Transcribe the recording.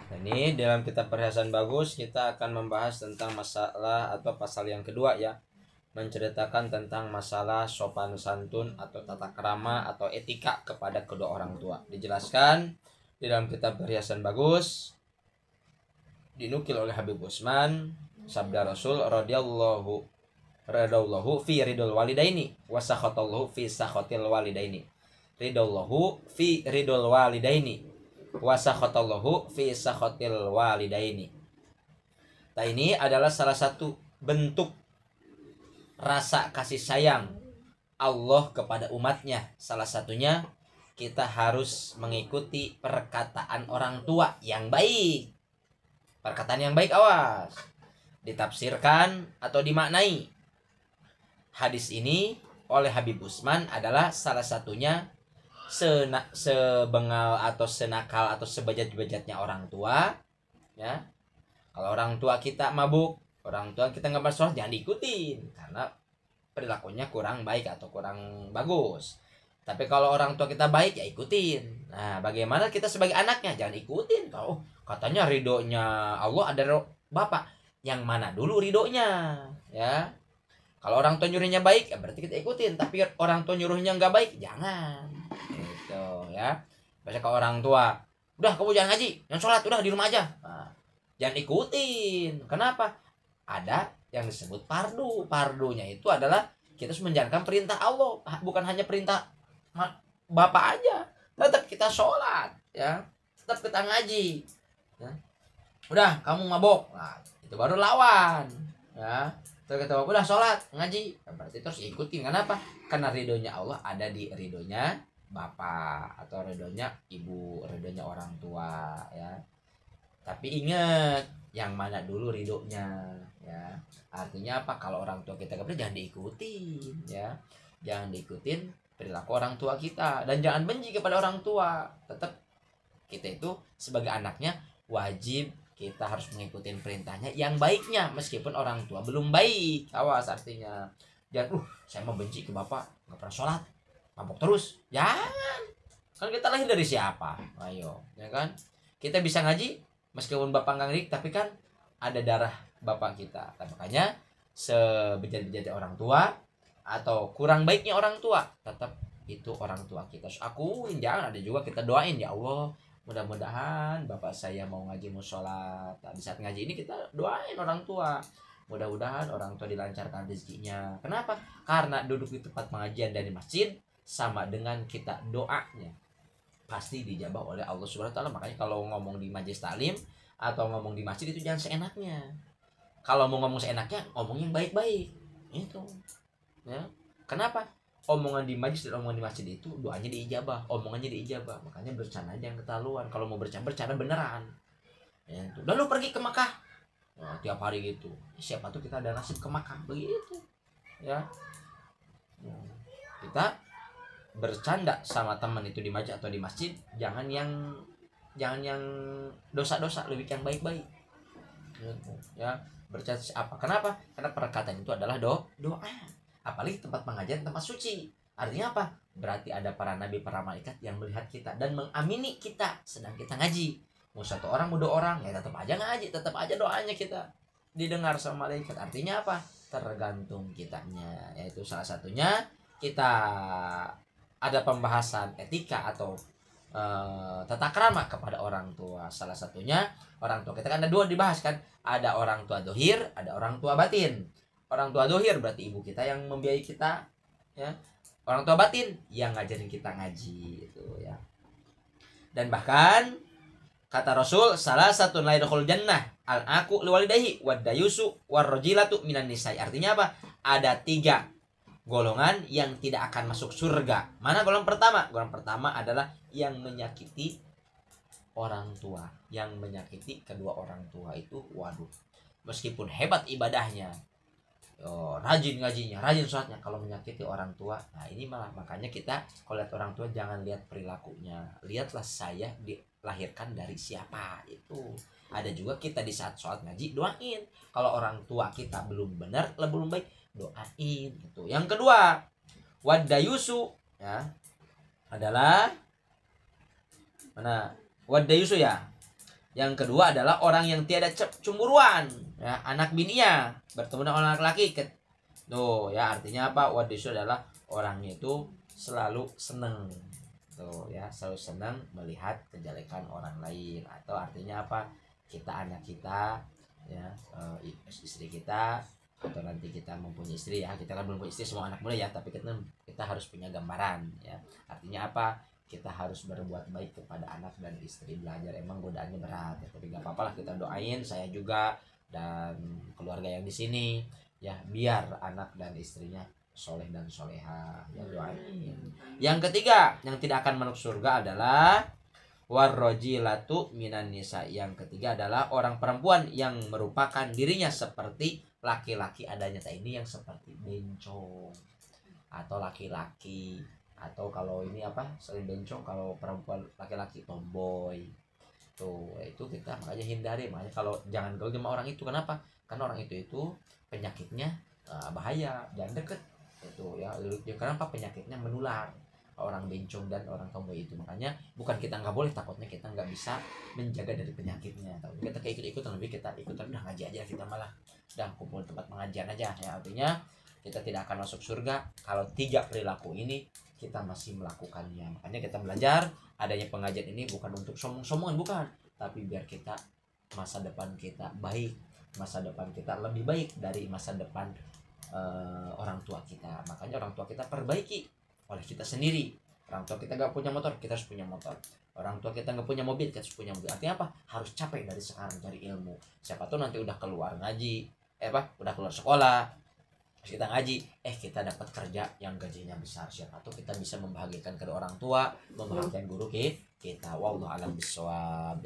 Nah, ini dalam kitab Perhiasan Bagus kita akan membahas tentang masalah atau pasal yang kedua ya, menceritakan tentang masalah sopan santun atau tata krama atau etika kepada kedua orang tua. Dijelaskan di dalam kitab Perhiasan Bagus, dinukil oleh Habib Utsman, sabda Rasul radhiyallahu fi ridul walidaini wa sakhatallahu fi sakhatil walidaini. Ridallahu fi ridul walidaini wa sakhatallahu fi sakhatil walidaini. Nah, ini adalah salah satu bentuk rasa kasih sayang Allah kepada umatnya. Salah satunya kita harus mengikuti perkataan orang tua yang baik. Perkataan yang baik, awas, ditafsirkan atau dimaknai. Hadis ini oleh Habib Utsman adalah salah satunya sebengal atau senakal atau sebejat-bejatnya orang tua ya. Kalau orang tua kita mabuk, orang tua kita nggak bersolat, jangan diikutin karena perilakunya kurang baik atau kurang bagus. Tapi kalau orang tua kita baik, ya ikutin. Nah, bagaimana kita sebagai anaknya? Jangan ikutin. Kalau katanya ridhonya Allah ada bapak, yang mana dulu ridhonya ya. Kalau orang tua nyuruhnya baik, ya berarti kita ikutin. Tapi orang tua nyuruhnya nggak baik, jangan. Gitu ya. Biasanya kalau orang tua, udah kamu jangan ngaji, jangan sholat, udah di rumah aja. Nah, jangan ikutin. Kenapa? Ada yang disebut fardu. Fardunya itu adalah kita harus menjalankan perintah Allah, bukan hanya perintah bapak aja. Tetap kita sholat, ya. Tetap kita ngaji. Ya. Udah, kamu mabok, nah, itu baru lawan, ya. Terus kita udah sholat, ngaji, berarti terus ikutin. Kenapa? Karena ridhonya Allah ada di ridhonya bapak atau ridhonya ibu, ridhonya orang tua, ya. Tapi ingat, yang mana dulu ridhonya, ya. Artinya apa? Kalau orang tua kita kemudian jangan diikutin, ya. Jangan diikutin perilaku orang tua kita dan jangan benci kepada orang tua. Tetap kita itu sebagai anaknya wajib kita harus mengikuti perintahnya yang baiknya meskipun orang tua belum baik. Awas, artinya jangan saya mau benci ke bapak, nggak pernah sholat, mabok terus. Jangan. Kan kita lahir dari siapa? Ayo, ya kan? Kita bisa ngaji meskipun bapak nggak ngerik, tapi kan ada darah bapak kita. Nah, makanya sebejat-bejatnya orang tua atau kurang baiknya orang tua, tetap itu orang tua kita harus akuin. Jangan ada juga kita doain, ya Allah, mudah-mudahan bapak saya mau ngaji, mau sholat. Nah, di saat ngaji ini kita doain orang tua, mudah-mudahan orang tua dilancarkan rezekinya. Kenapa? Karena duduk di tempat pengajian dari masjid sama dengan kita doanya pasti dijabah oleh Allah Subhanahu wa taala. Makanya kalau ngomong di majelis taklim atau ngomong di masjid itu jangan seenaknya. Kalau mau ngomong seenaknya, ngomong yang baik-baik. Itu. Ya. Kenapa? Omongan di majlis dan omongan di masjid itu doanya diijabah, omongannya diijabah. Makanya bercanda aja yang ketahuan. Kalau mau bercanda beneran. Ya, itu. Lalu pergi ke Makkah. Nah, tiap hari gitu. Siapa tuh kita ada nasib ke Makkah begitu. Ya. Kita bercanda sama teman itu di majlis atau di masjid, jangan yang dosa-dosa, lebih yang baik-baik. Gitu. Ya, bercanda apa? Kenapa? Karena perkataan itu adalah doa. Apalagi tempat pengajian, tempat suci. Artinya apa? Berarti ada para nabi, para malaikat yang melihat kita dan mengamini kita sedang kita ngaji. Mau satu orang, mau dua orang, ya tetap aja ngaji, tetap aja doanya kita didengar sama malaikat. Artinya apa? Tergantung kitanya. Yaitu salah satunya kita ada pembahasan etika atau tata krama kepada orang tua. Salah satunya orang tua kita kan ada dua dibahas kan. Ada orang tua dohir, ada orang tua batin. Orang tua dohir berarti ibu kita yang membiayai kita, ya. Orang tua batin yang ngajarin kita ngaji itu, ya. Dan bahkan kata Rasul, salah satu la yadkhul jannah al aku liwalidayhi wad dayusu warrajilatu minan nisai. Artinya apa? Ada 3 golongan yang tidak akan masuk surga. Mana golongan pertama? Golongan pertama adalah yang menyakiti orang tua, yang menyakiti kedua orang tua itu, waduh. Meskipun hebat ibadahnya, rajin ngajinya, rajin sholatnya, kalau menyakiti orang tua, nah ini malah. Makanya kita kalau lihat orang tua jangan lihat perilakunya, lihatlah saya dilahirkan dari siapa. Itu ada juga kita di saat sholat ngaji doain. Kalau orang tua kita belum benar, belum baik, doain gitu. Yang kedua, wadayusu, ya, adalah mana wadayusu, ya, Yang kedua adalah orang yang tiada cemburuan, ya, anak bininya bertemu dengan orang laki. Tuh ya, artinya apa? Wadis adalah orangnya itu selalu seneng. Tuh ya, selalu senang melihat kejelekan orang lain. Atau artinya apa? Kita, anak kita, ya, istri kita, atau nanti kita mempunyai istri, ya, kita kan belum punya istri, semua anak muda ya, tapi kita harus punya gambaran, ya. Artinya apa? Kita harus berbuat baik kepada anak dan istri. Belajar emang godaannya berat, ya, tapi nggak apa-apa lah, kita doain, saya juga dan keluarga yang di sini, ya, biar anak dan istrinya soleh dan soleha, ya, doain. Yang ketiga yang tidak akan masuk surga adalah warrojilatu minan nisa. Yang ketiga adalah orang perempuan yang merupakan dirinya seperti laki-laki adanya. Ini yang seperti bencong atau laki-laki, atau kalau ini apa, selain bencong, kalau perempuan laki-laki tomboy. Tuh, itu kita makanya hindari. Makanya kalau jangan gaul sama orang itu. Kenapa? Karena orang itu penyakitnya bahaya, jangan deket itu ya. Kenapa? Penyakitnya menular, orang bencong dan orang tomboy itu. Makanya bukan kita nggak boleh, takutnya kita nggak bisa menjaga dari penyakitnya. Tapi kita kayak ikut-ikutan, lebih kita ikutan udah ngaji aja, kita malah udah kumpul tempat pengajian aja, ya. Artinya kita tidak akan masuk surga kalau 3 perilaku ini kita masih melakukannya. Makanya kita belajar adanya pengajian ini bukan untuk sombong-sombongan, bukan, tapi biar kita masa depan kita baik, masa depan kita lebih baik dari masa depan orang tua kita. Makanya orang tua kita perbaiki oleh kita sendiri. Orang tua kita nggak punya motor, kita harus punya motor. Orang tua kita nggak punya mobil, kita harus punya mobil. Artinya apa? Harus capek dari sekarang cari ilmu. Siapa tuh nanti udah keluar ngaji, udah keluar sekolah, kita ngaji, kita dapat kerja yang gajinya besar. Siapa tuh kita bisa membahagiakan kedua orang tua, membahagiakan guru kita. Wallahu a'lam bishawab.